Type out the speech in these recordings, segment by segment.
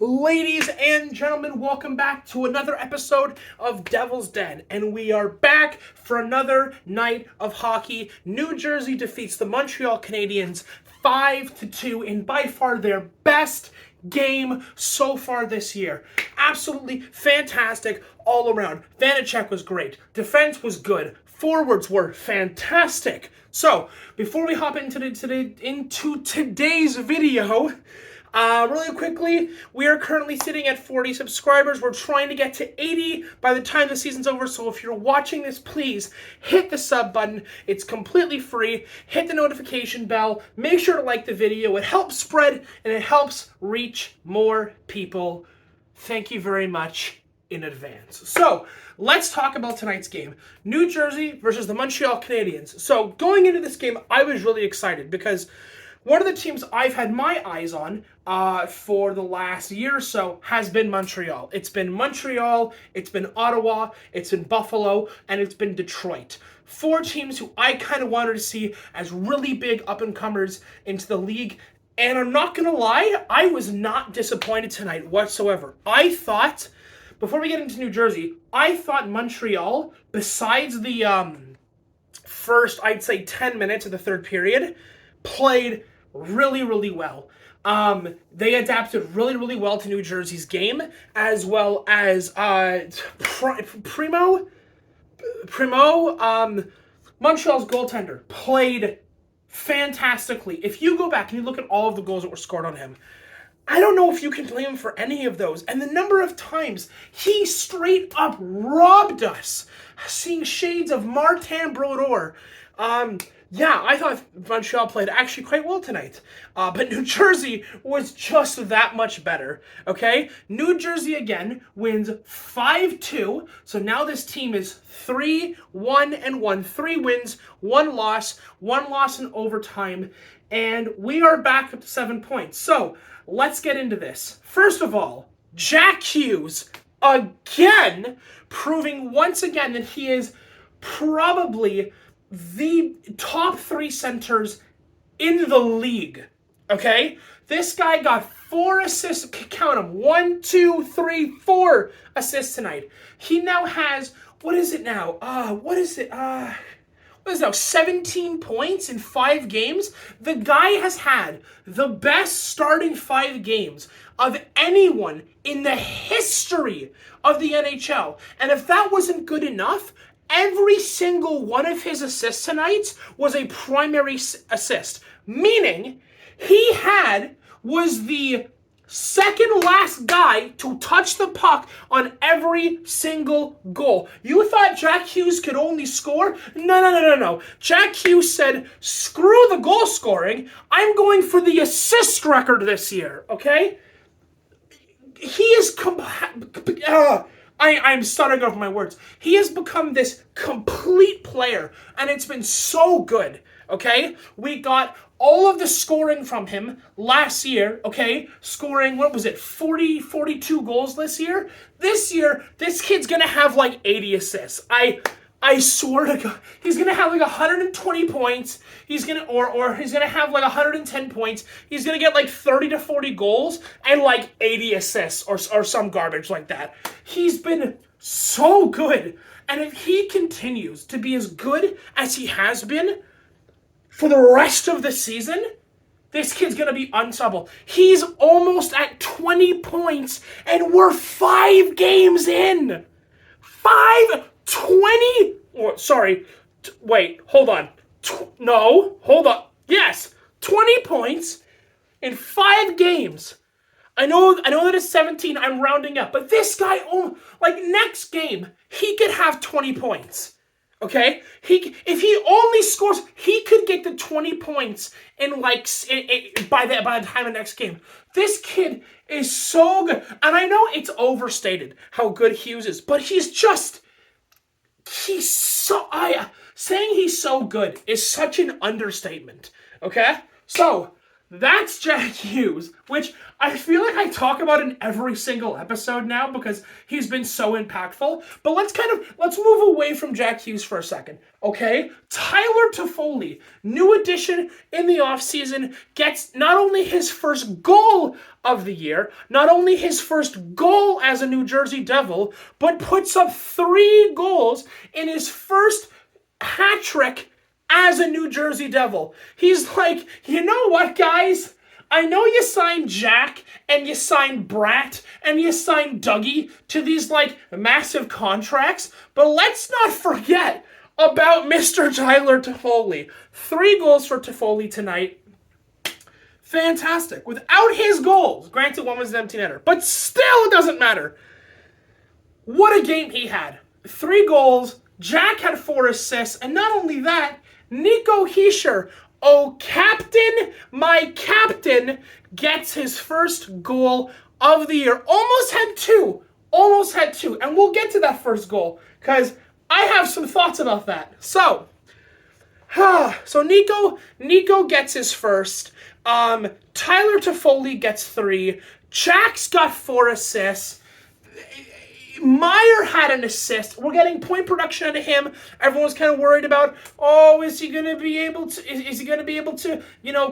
Ladies and gentlemen, welcome back to another episode of Devil's Den. And we are back for another night of hockey. New Jersey defeats the Montreal Canadiens 5-2 in by far their best game so far this year. Absolutely fantastic all around. Vanacek was great. Defense was good. Forwards were fantastic. So, before we hop into today's video, really quickly, we are currently sitting at 40 subscribers. We're trying to get to 80 by the time the season's over. So if you're watching this, please hit the sub button. It's completely free. Hit the notification bell. Make sure to like the video. It helps spread and it helps reach more people. Thank you very much in advance. So let's talk about tonight's game. New Jersey versus the Montreal Canadiens. So going into this game, I was really excited because one of the teams I've had my eyes on for the last year or so has been Montreal. It's been Montreal, it's been Ottawa, it's been Buffalo, and it's been Detroit. Four teams who I kind of wanted to see as really big up-and-comers into the league. And I'm not going to lie, I was not disappointed tonight whatsoever. I thought, before we get into New Jersey, I thought Montreal, besides the first, I'd say, 10 minutes of the third period, played really, really well. They adapted really, really well to New Jersey's game, as well as Primo, Montreal's goaltender, played fantastically. If you go back and you look at all of the goals that were scored on him, I don't know if you can blame him for any of those. And the number of times he straight up robbed us, seeing shades of Martin Brodeur. Yeah, I thought Montreal played actually quite well tonight. But New Jersey was just that much better, okay? New Jersey, again, wins 5-2. So now this team is 3-1-1. 3 wins, 1 loss in overtime. And we are back up to 7 points. So let's get into this. First of all, Jack Hughes, again, proving once again that he is probably the top 3 centers in the league, okay? This guy got 4 assists, count them, 1, 2, 3, 4 assists tonight. He now has, what is it now, 17 points in 5 games? The guy has had the best starting 5 games of anyone in the history of the NHL. And if that wasn't good enough, every single one of his assists tonight was a primary assist, meaning he was the second last guy to touch the puck on every single goal. You thought Jack Hughes could only score? No. Jack Hughes said, screw the goal scoring. I'm going for the assist record this year, okay? He is I'm stuttering over my words. He has become this complete player, and it's been so good, okay? We got all of the scoring from him last year, okay? Scoring, 42 goals this year? This year, this kid's gonna have like 80 assists. I swear to God, he's gonna have like 120 points. He's gonna he's gonna have like 110 points. He's gonna get like 30 to 40 goals and like 80 assists or some garbage like that. He's been so good, and if he continues to be as good as he has been for the rest of the season, this kid's gonna be unstoppable. He's almost at 20 points, and we're 5 games in. 20? Wait, hold on. Hold on. Yes, 20 points in 5 games. I know that it's 17, I'm rounding up, but this guy, next game, he could have 20 points. Okay? If he only scores, he could get to 20 points in by the time of next game. This kid is so good. And I know it's overstated how good Hughes is, but saying he's so good is such an understatement, okay? So, that's Jack Hughes, which I feel like I talk about in every single episode now because he's been so impactful. But let's move away from Jack Hughes for a second, okay? Tyler Toffoli, new addition in the offseason, gets not only his first goal of the year, not only his first goal as a New Jersey Devil, but puts up 3 goals in his first hat trick as a New Jersey Devil. He's like, you know what, guys? I know you signed Jack and you signed Brat and you signed Dougie to these massive contracts, but let's not forget about Mr. Tyler Toffoli. 3 goals for Toffoli tonight. Fantastic. Without his goals, granted one was an empty netter, but still it doesn't matter. What a game he had. 3 goals, Jack had 4 assists, and not only that, Nico Hughes, oh, captain, my captain, gets his first goal of the year. Almost had two. And we'll get to that first goal because I have some thoughts about that. So Nico gets his first. Tyler Toffoli gets 3. Jack's got 4 assists. Meyer had an assist. We're getting point production out of him. Everyone's kind of worried about, is he going to be able to,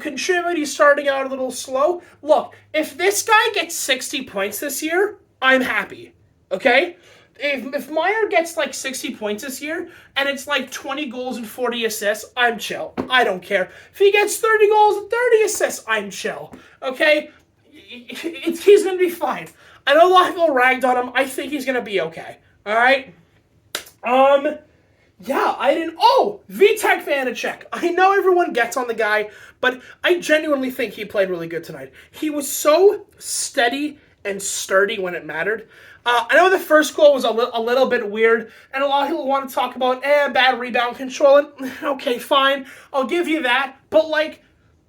contribute? He's starting out a little slow. Look, if this guy gets 60 points this year, I'm happy. Okay? If Meyer gets 60 points this year and it's 20 goals and 40 assists, I'm chill. I don't care. If he gets 30 goals and 30 assists, I'm chill. Okay? He's going to be fine. I know a lot of people ragged on him. I think he's going to be okay. All right? Vitek Vanacek. I know everyone gets on the guy, but I genuinely think he played really good tonight. He was so steady and sturdy when it mattered. I know the first goal was a little bit weird, and a lot of people want to talk about, bad rebound control. And, okay, fine. I'll give you that. But,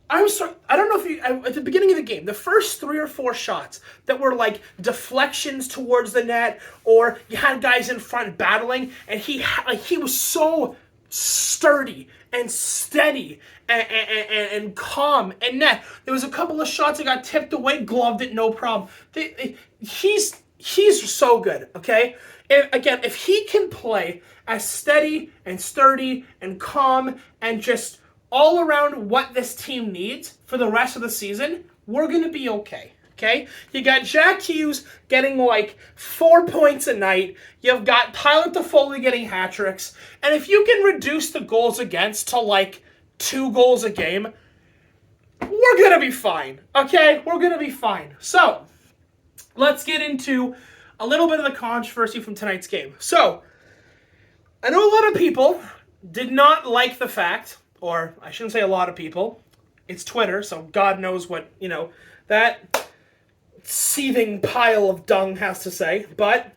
I'm sorry, I don't know if at the beginning of the game, the first 3 or 4 shots that were deflections towards the net, or you had guys in front battling, and he was so sturdy and steady and calm and net. There was a couple of shots that got tipped away, gloved it, no problem. He's so good, okay? If he can play as steady and sturdy and calm and just all around what this team needs for the rest of the season, we're going to be okay. Okay? You got Jack Hughes getting 4 points a night. You've got Tyler Toffoli getting hat tricks. And if you can reduce the goals against to 2 goals a game, we're going to be fine. Okay? We're going to be fine. So, let's get into a little bit of the controversy from tonight's game. So, I know a lot of people did not like the fact, or I shouldn't say a lot of people, it's Twitter, so God knows what, that seething pile of dung has to say, but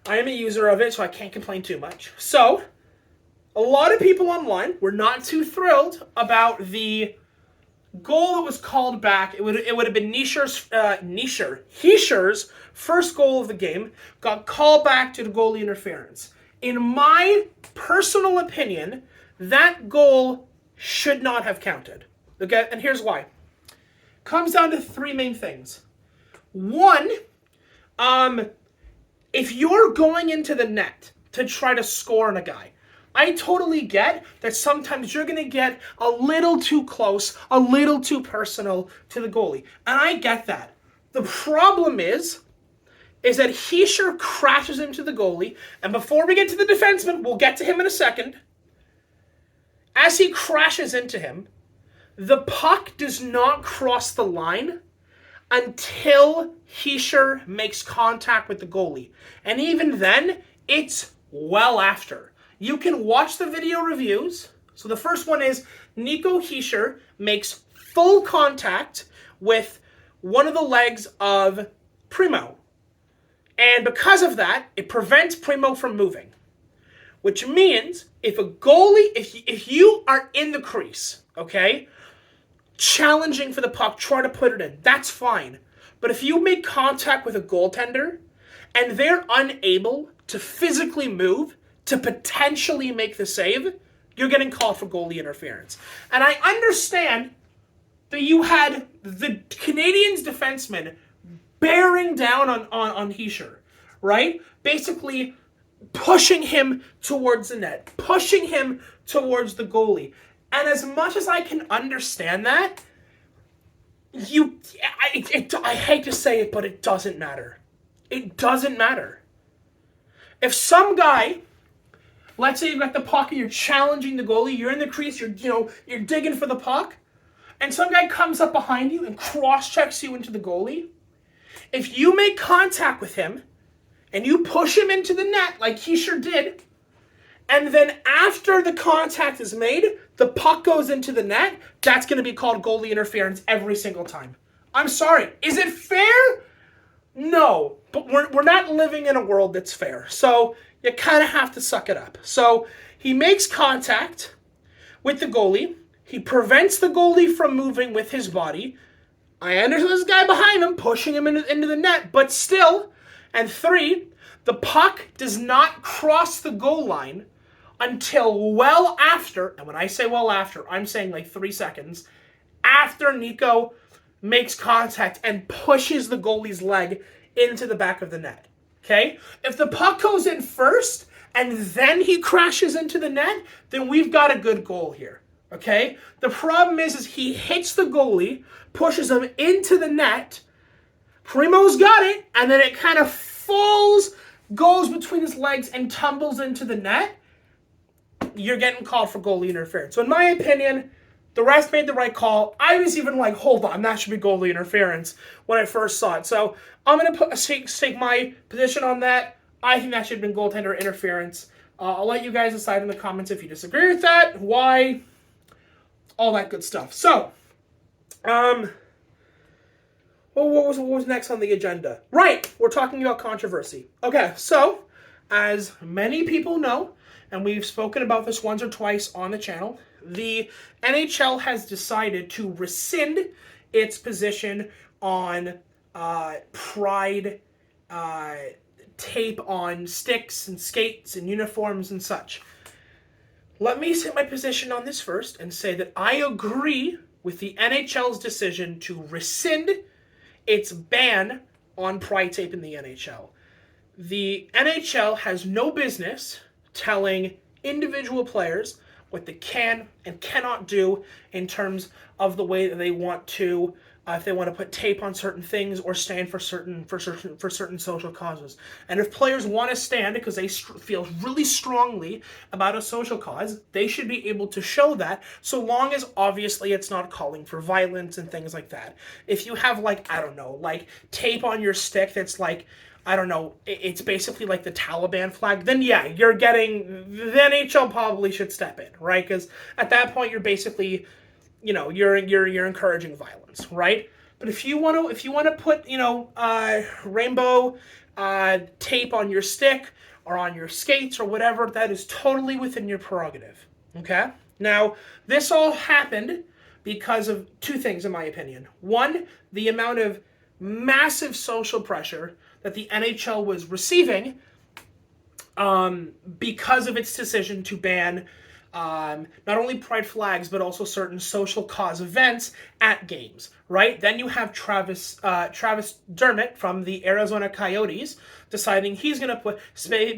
I am a user of it, so I can't complain too much. So, a lot of people online were not too thrilled about the goal that was called back. It would have been Hughes' first goal of the game, got called back due to goalie interference. In my personal opinion, that goal should not have counted. Okay, and here's why. Comes down to 3 main things. 1, if you're going into the net to try to score on a guy, I totally get that sometimes you're going to get a little too close, a little too personal to the goalie. And I get that. The problem is that Hughes crashes into the goalie, and before we get to the defenseman, we'll get to him in a second. As he crashes into him, the puck does not cross the line until Hughes makes contact with the goalie. And even then, it's well after. You can watch the video reviews. So the first one is Nico Hughes makes full contact with one of the legs of Primo. And because of that, it prevents Primo from moving. Which means if a goalie, if you are in the crease, okay, challenging for the puck, trying to put it in, that's fine. But if you make contact with a goaltender and they're unable to physically move to potentially make the save, you're getting called for goalie interference. And I understand that you had the Canadiens defenseman bearing down on Hischier, right? Basically pushing him towards the net, pushing him towards the goalie. And as much as I can understand that, I hate to say it, but it doesn't matter. It doesn't matter. If some guy, let's say you've got the puck and you're challenging the goalie, you're in the crease, you're digging for the puck, and some guy comes up behind you and cross-checks you into the goalie, if you make contact with him and you push him into the net like he sure did, and then after the contact is made, the puck goes into the net, that's going to be called goalie interference every single time. I'm sorry. Is it fair? No. But we're not living in a world that's fair. So you kind of have to suck it up. So he makes contact with the goalie. He prevents the goalie from moving with his body. I understand this guy behind him pushing him into the net, but still. And 3, the puck does not cross the goal line until well after, and when I say well after, I'm saying like 3 seconds, after Nico makes contact and pushes the goalie's leg into the back of the net. Okay? If the puck goes in first and then he crashes into the net, then we've got a good goal here. Okay? The problem is he hits the goalie, pushes him into the net, Primo's got it, and then it kind of falls, goes between his legs and tumbles into the net. You're getting called for goalie interference. So in my opinion, the rest made the right call. I was even like, hold on, that should be goalie interference when I first saw it. So I'm going to take my position on that. I think that should have been goaltender interference. I'll let you guys decide in the comments if you disagree with that, why, all that good stuff. So, what was next on the agenda? Right, we're talking about controversy. Okay, so, as many people know, and we've spoken about this once or twice on the channel, the NHL has decided to rescind its position on pride tape on sticks and skates and uniforms and such. Let me set my position on this first and say that I agree with the NHL's decision to rescind its ban on pride tape in the NHL. The NHL has no business telling individual players what they can and cannot do in terms of the way that they want to, if they want to put tape on certain things or stand for certain social causes. And if players want to stand because they feel really strongly about a social cause, they should be able to show that, so long as obviously it's not calling for violence and things like that. If you have tape on your stick that's it's basically like the Taliban flag, then yeah, the NHL probably should step in, right? Because at that point, you're basically, you're encouraging violence, right? But if you want to put, rainbow tape on your stick or on your skates or whatever, that is totally within your prerogative, okay? Now, this all happened because of 2 things, in my opinion. 1, the amount of massive social pressure that the NHL was receiving because of its decision to ban not only pride flags, but also certain social cause events at games, right? Then you have Travis Dermott from the Arizona Coyotes deciding he's going to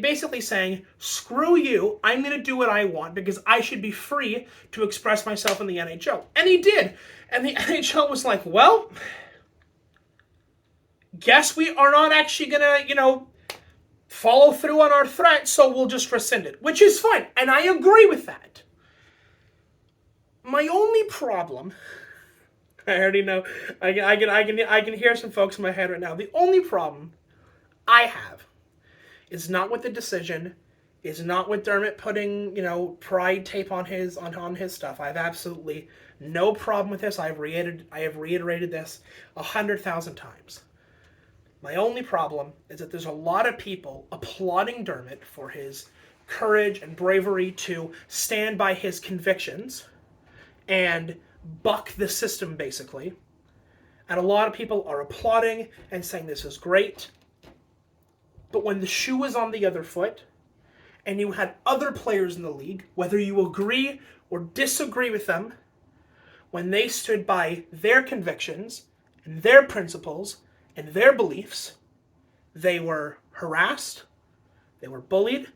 basically saying, screw you, I'm going to do what I want because I should be free to express myself in the NHL. And he did. And the NHL was like, well, guess we are not actually going to, follow through on our threat, so we'll just rescind it, which is fine, and I agree with that. My only problem, I already know, I can hear some folks in my head right now. The only problem I have is not with the decision, is not with Dermott putting, pride tape on his stuff. I have absolutely no problem with this. I have reiterated this 100,000 times. My only problem is that there's a lot of people applauding Dermott for his courage and bravery to stand by his convictions and buck the system, basically. And a lot of people are applauding and saying this is great. But when the shoe was on the other foot, and you had other players in the league, whether you agree or disagree with them, when they stood by their convictions and their principles and their beliefs, they were harassed, they were bullied,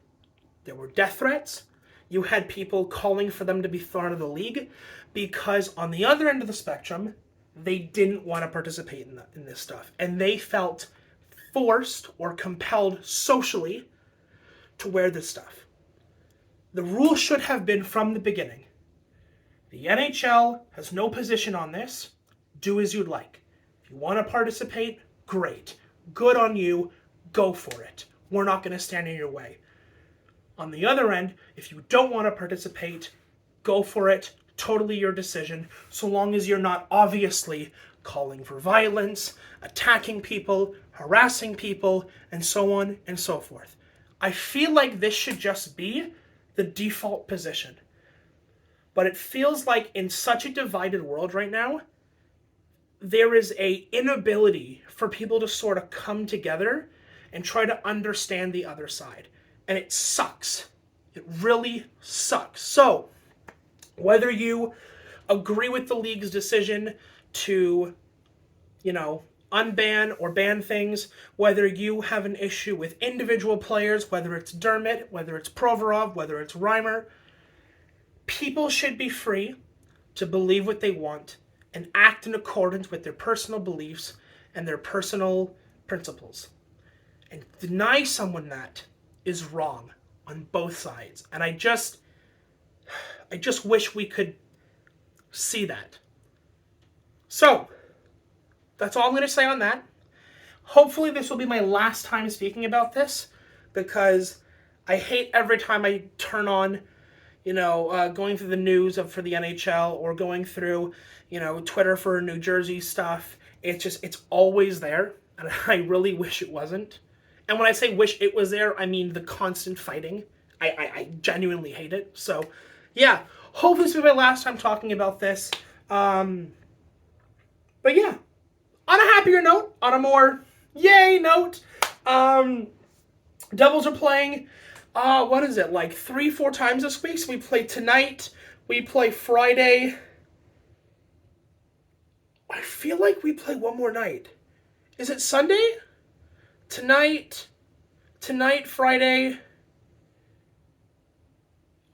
there were death threats. You had people calling for them to be thrown out of the league because on the other end of the spectrum, they didn't want to participate in this stuff. And they felt forced or compelled socially to wear this stuff. The rule should have been from the beginning. The NHL has no position on this. Do as you'd like. If you want to participate, great. Good on you. Go for it. We're not going to stand in your way. On the other end, if you don't want to participate, go for it. Totally your decision, so long as you're not obviously calling for violence, attacking people, harassing people, and so on and so forth. I feel like this should just be the default position. But it feels like in such a divided world right now, there is an inability for people to sort of come together and try to understand the other side. And it sucks. It really sucks. So, whether you agree with the league's decision to, unban or ban things, whether you have an issue with individual players, whether it's Dermott, whether it's Provorov, whether it's Reimer, people should be free to believe what they want and act in accordance with their personal beliefs and their personal principles. And deny someone that is wrong on both sides. And I just wish we could see that. So, that's all I'm going to say on that. Hopefully this will be my last time speaking about this, because I hate every time I turn on, going through the news for the NHL or going through, Twitter for New Jersey stuff. It's always there, and I really wish it wasn't. And when I say wish it was there, I mean the constant fighting. I genuinely hate it. So, yeah, hopefully this will be my last time talking about this. But yeah, on a happier note, on a more yay note, Devils are playing, what is it, like 3-4 times this week? So we play tonight, we play Friday. I feel like we play one more night. Is it Sunday? Tonight, Friday.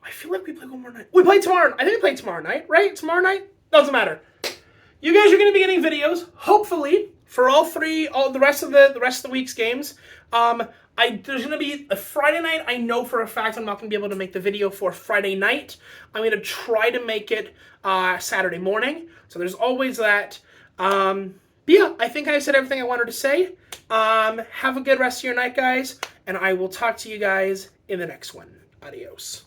I feel like we play one more night. We play tomorrow. I think we play tomorrow night, right? Tomorrow night? Doesn't matter. You guys are going to be getting videos, hopefully, for all the rest of the week's games. There's going to be a Friday night. I know for a fact I'm not going to be able to make the video for Friday night. I'm going to try to make it Saturday morning. So there's always that. But yeah, I think I said everything I wanted to say. Have a good rest of your night, guys, and I will talk to you guys in the next one. Adios.